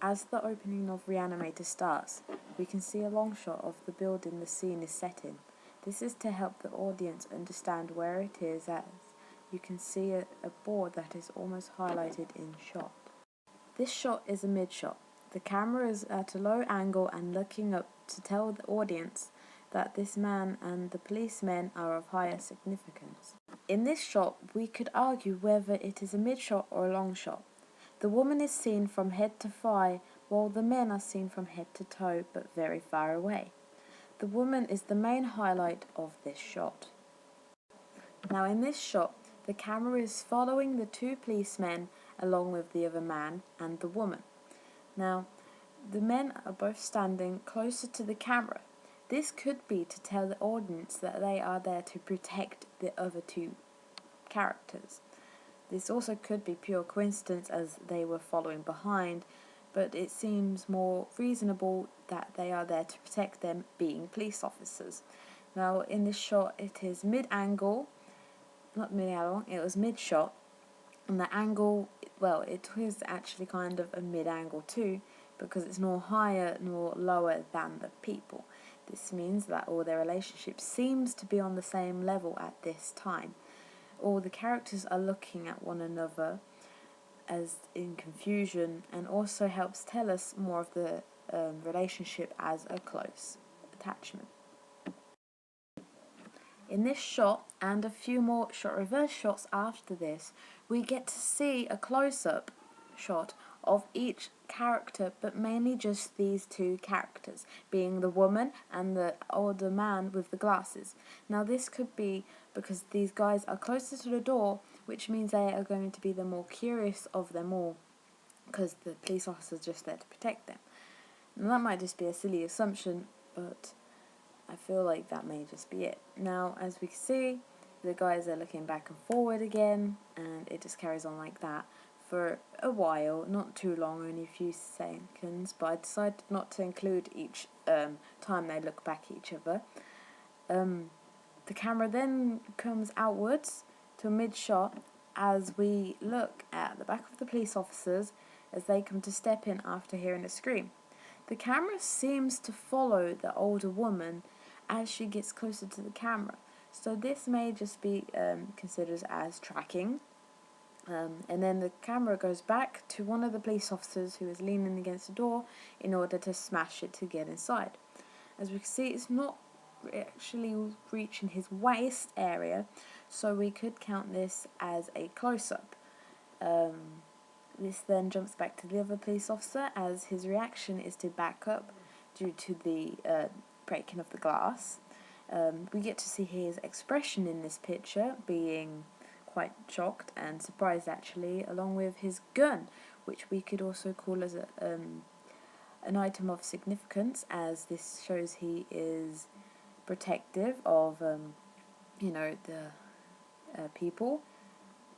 As the opening of Re-Animator starts, we can see a long shot of the building the scene is set in. This is to help the audience understand where it is, as you can see a board that is almost highlighted in shot. This shot is a mid-shot. The camera is at a low angle and looking up to tell the audience that this man and the policemen are of higher significance. In this shot, we could argue whether it is a mid-shot or a long shot. The woman is seen from head to thigh, while the men are seen from head to toe, but very far away. The woman is the main highlight of this shot. Now in this shot, the camera is following the two policemen along with the other man and the woman. Now, the men are both standing closer to the camera. This could be to tell the audience that they are there to protect the other two characters. This also could be pure coincidence as they were following behind, but it seems more reasonable that they are there to protect them, being police officers. Now in this shot it is mid-angle, not mid-angle, it was mid-shot, and the angle, well, it was actually kind of a mid-angle too, because it's nor higher nor lower than the people. This means that all their relationship seems to be on the same level at this time. All the characters are looking at one another as in confusion, and also helps tell us more of the relationship as a close attachment. In this shot, and a few more shot reverse shots after this, we get to see a close-up shot of each character, but mainly just these two characters, being the woman and the older man with the glasses. Now this could be because these guys are closer to the door, which means they are going to be the more curious of them all, because the police officer is just there to protect them. And that might just be a silly assumption, but I feel like that may just be it. Now, as we can see, the guys are looking back and forward again, and it just carries on like that for a while, not too long, only a few seconds, but I decided not to include each time they look back at each other. The camera then comes outwards to a mid-shot as we look at the back of the police officers as they come to step in after hearing a scream. The camera seems to follow the older woman as she gets closer to the camera, so this may just be considered as tracking. And then the camera goes back to one of the police officers who is leaning against the door in order to smash it to get inside. As we can see, it's not actually reaching his waist area, so we could count this as a close-up. This then jumps back to the other police officer as his reaction is to back up due to the breaking of the glass. We get to see his expression in this picture, being quite shocked and surprised actually, along with his gun, which we could also call as an item of significance, as this shows he is protective of the people.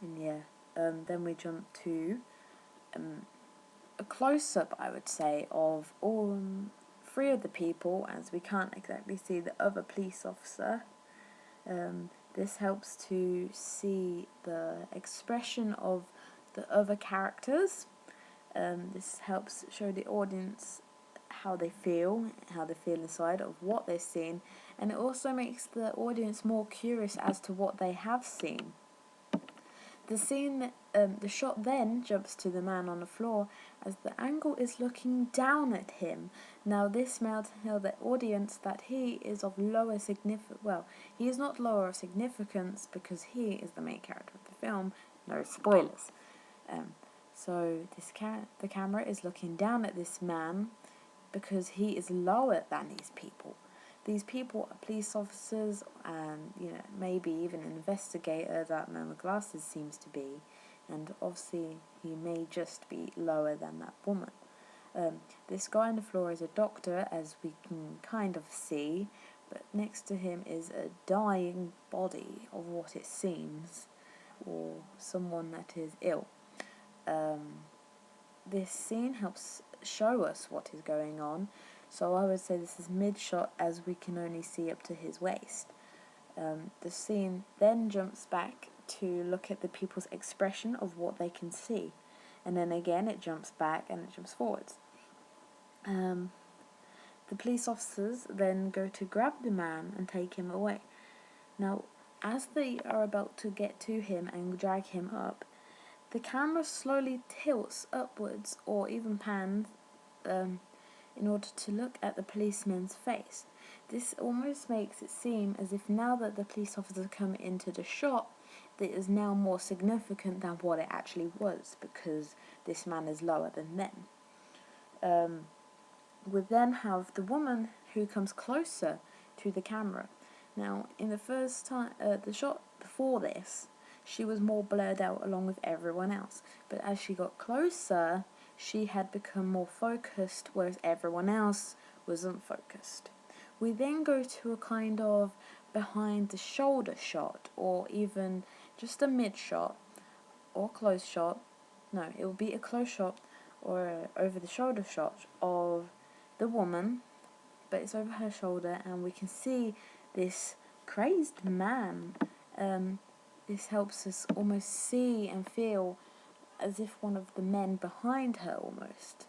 And yeah, then we jump to a close-up, I would say, of all three of the people, as we can't exactly see the other police officer. This helps to see the expression of the other characters. This helps show the audience how they feel inside of what they've seen, and it also makes the audience more curious as to what they have seen. The shot then jumps to the man on the floor as the angle is looking down at him. Now this may tell the audience that he is of lower significance. Well, he is not lower of significance because he is the main character of the film. No spoilers. So the camera is looking down at this man because he is lower than these people. These people are police officers and maybe even an investigator that man with glasses seems to be, and obviously he may just be lower than that woman. This guy on the floor is a doctor, as we can kind of see, but next to him is a dying body of what it seems, or someone that is ill. This scene helps show us what is going on, so I would say this is mid-shot as we can only see up to his waist. The scene then jumps back to look at the people's expression of what they can see, and then again it jumps back and it jumps forwards. Um, the police officers then go to grab the man and take him away. Now, as they are about to get to him and drag him up, the camera slowly tilts upwards or even pans in order to look at the policeman's face. This almost makes it seem as if now that the police officer come into the shot, it is now more significant than what it actually was, because this man is lower than them. We then have the woman who comes closer to the camera. Now, in the first time, the shot before this, she was more blurred out along with everyone else. But as she got closer, she had become more focused, whereas everyone else wasn't focused. We then go to a kind of behind the shoulder shot, or even just a mid shot, or close shot. No, it will be a close shot or over the shoulder shot of the woman, but it's over her shoulder, and we can see this crazed man. This helps us almost see and feel as if one of the men behind her almost.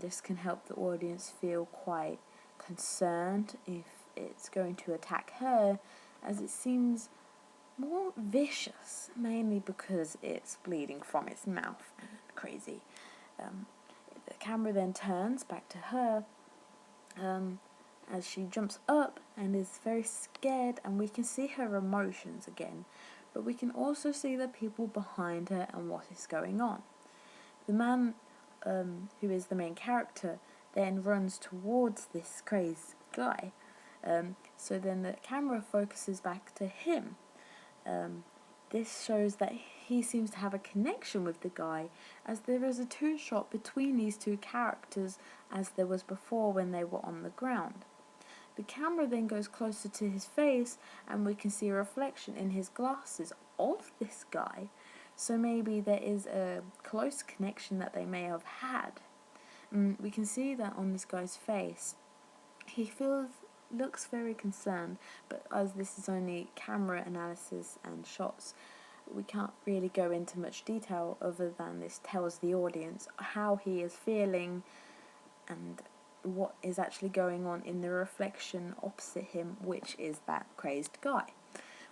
This can help the audience feel quite concerned if it's going to attack her, as it seems more vicious, mainly because it's bleeding from its mouth. Crazy. The camera then turns back to her as she jumps up and is very scared, and we can see her emotions again, but we can also see the people behind her and what is going on. The man, who is the main character, then runs towards this crazed guy, so then the camera focuses back to him. This shows that he seems to have a connection with the guy, as there is a two shot between these two characters as there was before when they were on the ground. The camera then goes closer to his face, and we can see a reflection in his glasses of this guy, so maybe there is a close connection that they may have had. We can see that on this guy's face. He looks very concerned, but as this is only camera analysis and shots, we can't really go into much detail other than this tells the audience how he is feeling and what is actually going on in the reflection opposite him, which is that crazed guy.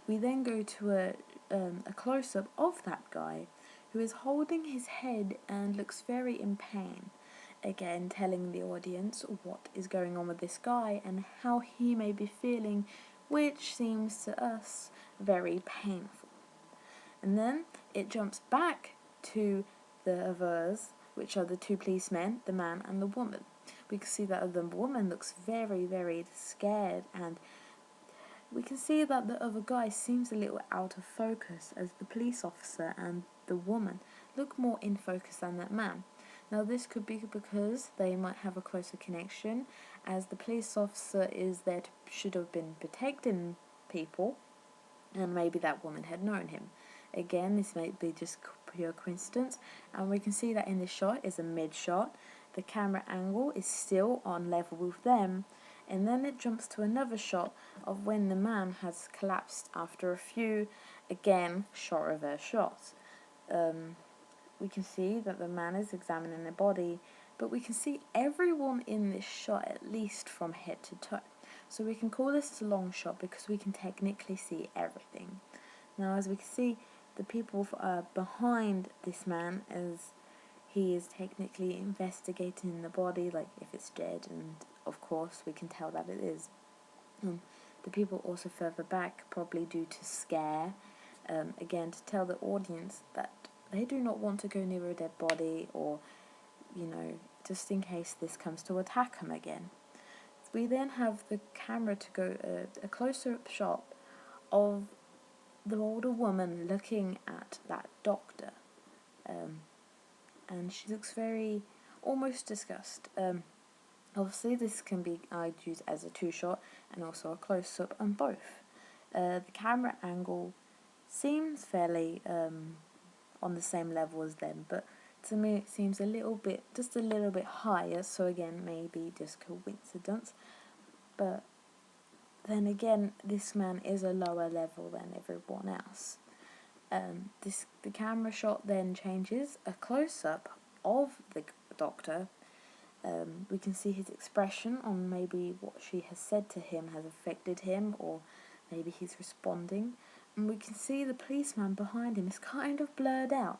We then go to a close-up of that guy, who is holding his head and looks very in pain, again telling the audience what is going on with this guy and how he may be feeling, which seems to us very painful. And then it jumps back to the others, which are the two policemen, the man and the woman. We can see that the woman looks very, very scared, and we can see that the other guy seems a little out of focus, as the police officer and the woman look more in focus than that man. Now, this could be because they might have a closer connection, as the police officer is there should have been protecting people, and maybe that woman had known him. Again, this may be just pure coincidence, and we can see that in this shot is a mid shot. The camera angle is still on level with them, and then it jumps to another shot of when the man has collapsed after a few, again, shot reverse shots. We can see that the man is examining the body, but we can see everyone in this shot at least from head to toe. So we can call this a long shot because we can technically see everything. Now, as we can see, the people behind this man, as he is technically investigating the body, like if it's dead, and of course we can tell that it is. The people also further back, probably due to scare, again to tell the audience that they do not want to go near a dead body, or, just in case this comes to attack them again. We then have the camera to go a closer up shot of the older woman looking at that doctor, and she looks very almost disgusted. Obviously this can be used as a two shot and also a close up on both. The camera angle seems fairly on the same level as them, but to me it seems just a little bit higher, so again maybe just coincidence, but then again this man is a lower level than everyone else. The camera shot then changes a close-up of the doctor, We can see his expression on maybe what she has said to him has affected him, or maybe he's responding. And we can see the policeman behind him is kind of blurred out.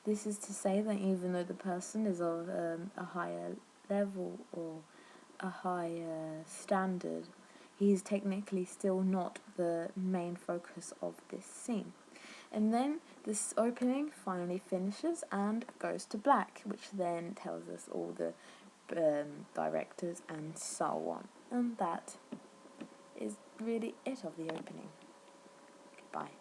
This is to say that even though the person is of a higher level or a higher standard, he is technically still not the main focus of this scene. And then this opening finally finishes and goes to black, which then tells us all the directors and so on. And that is really it of the opening. Goodbye.